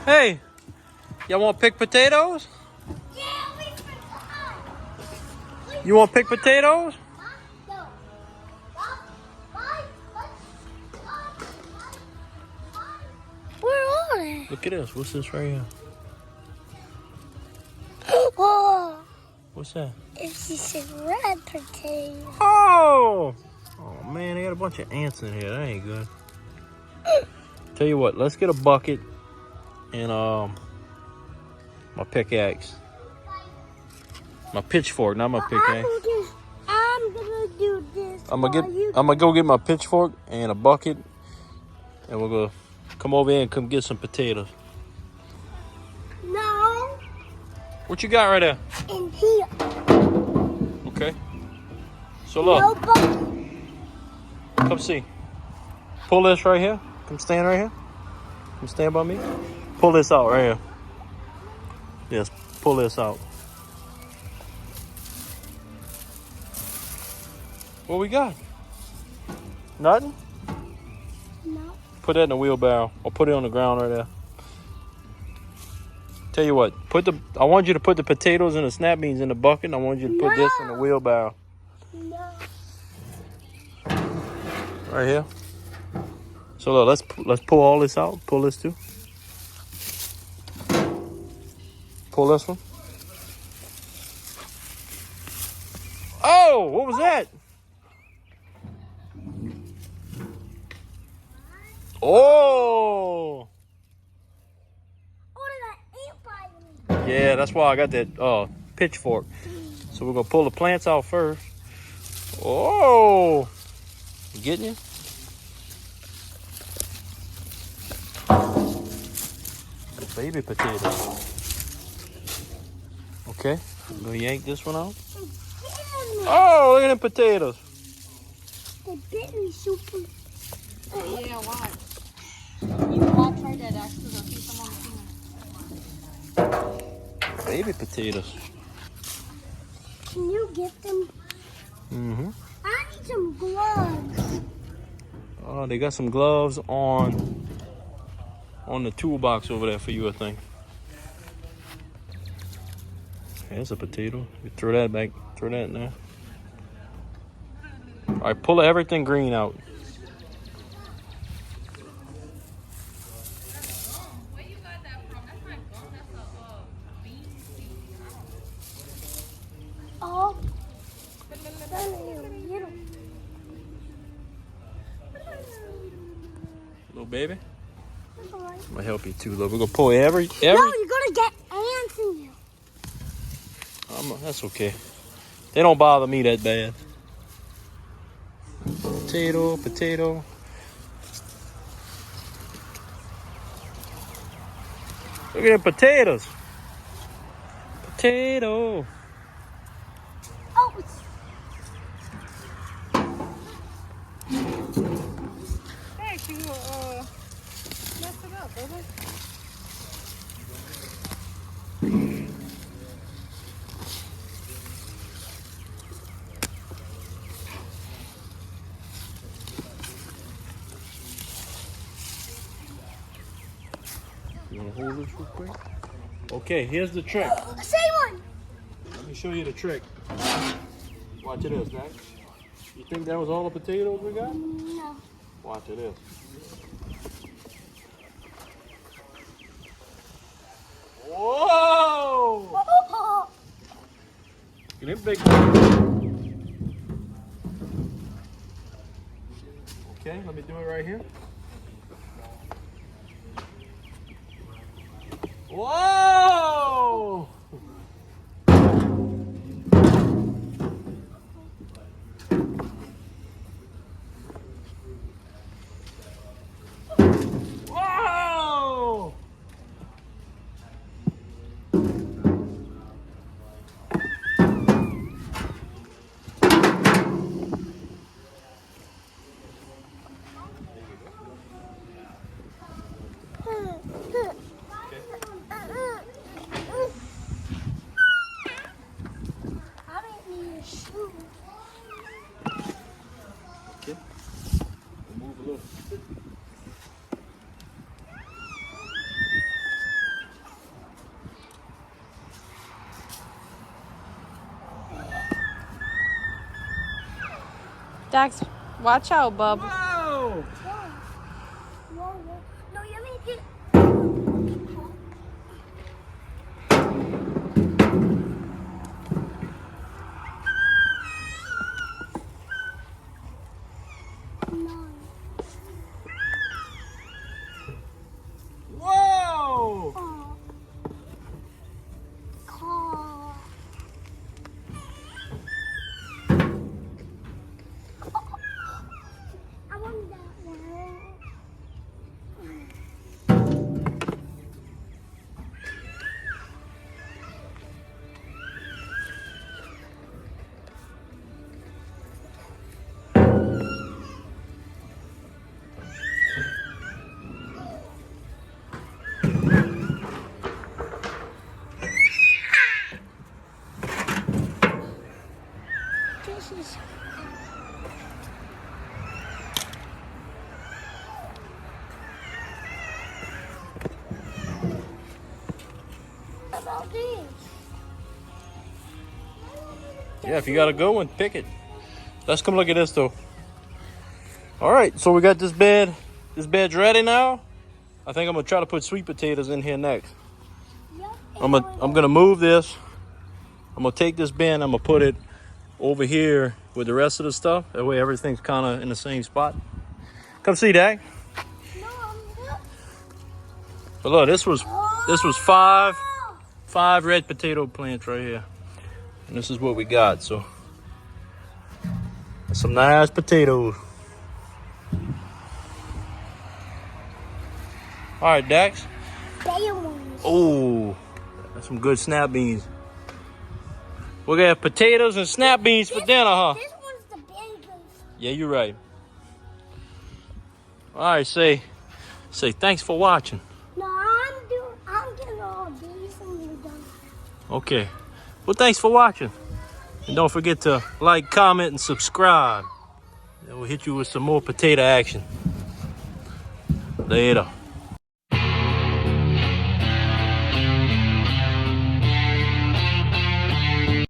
Hey, y'all want to pick potatoes? Yeah, we forgot. You want to pick potatoes? No. Where are they? Look at this. What's this right here? Oh, What's that? it's just a red potato. Oh! Oh man, they got a bunch of ants in here. That ain't good. Tell you what, let's get a bucket and my pickaxe. My pitchfork, not my pickaxe. I'm gonna do this. I'm gonna go get my pitchfork and a bucket, and we're gonna come over here and come get some potatoes. No. What you got right there? In here. Okay. So look, No bucket. come see. Pull this right here. Come stand right here. Come stand by me. Pull this out right here. Yes, pull this out. What we got? Nothing? No. Put that in the wheelbarrow or put it on the ground right there. Tell you what, I want you to put the potatoes and the snap beans in the bucket, and I want you to put this in the wheelbarrow. No. Right here. So look, let's pull all this out. Pull this too. Pull this one. Oh, what was that? Oh. Yeah, that's why I got that pitchfork. So we're gonna pull the plants out first. Oh, you getting you? Baby potato. Okay, I'm gonna yank this one out. Oh, look at them potatoes. They bit me super. Yeah, watch. You watch right there, actually, they'll keep them on the finger. Baby potatoes. Can you get them? Mm-hmm. I need some gloves. Oh, they got some gloves on the toolbox over there for you, I think. There's a potato. You throw that back. Throw that in there. All right, pull everything green out. Where you got that from? That's not gum, that's a bean seed. Oh. Little baby. That's all right. I'm gonna help you too, look. We're gonna pull every. No, you're gonna get ants in you. That's okay. They don't bother me that bad. Potato, potato. Look at them potatoes. Potato. Oh, it's Hey, you messed it up, baby. You wanna hold this real quick? Okay, here's the trick. say one. Let me show you the trick. Watch this, right? You think that was all the potatoes we got? No. Watch this. Whoa! Get it big. Okay, let me do it right here. Whoa! Whoa! Dax, watch out, bub. Whoa! Whoa. No, you mean it. No. Whoa! Oh. Car. I want that one. This is what about this? Yeah, if you got a good one, pick it. Let's come look at this though. All right, so we got this bed. This bed's ready now. I think I'm gonna try to put sweet potatoes in here next. Yep. I'm gonna move this. I'm gonna take this bin. I'm gonna put it over here with the rest of the stuff. That way everything's kind of in the same spot. Come see, Dak. No, But look, this was five red potato plants right here, and this is what we got. So some nice potatoes. All right, Dax. Better ones. Oh, that's some good snap beans. We're gonna have potatoes and snap beans for dinner, huh? This one's the biggest. Yeah, you're right. All right, say thanks for watching. No, I'm getting all these and you're done. Okay. Well, thanks for watching. And don't forget to like, comment, and subscribe. And we'll hit you with some more potato action. Later.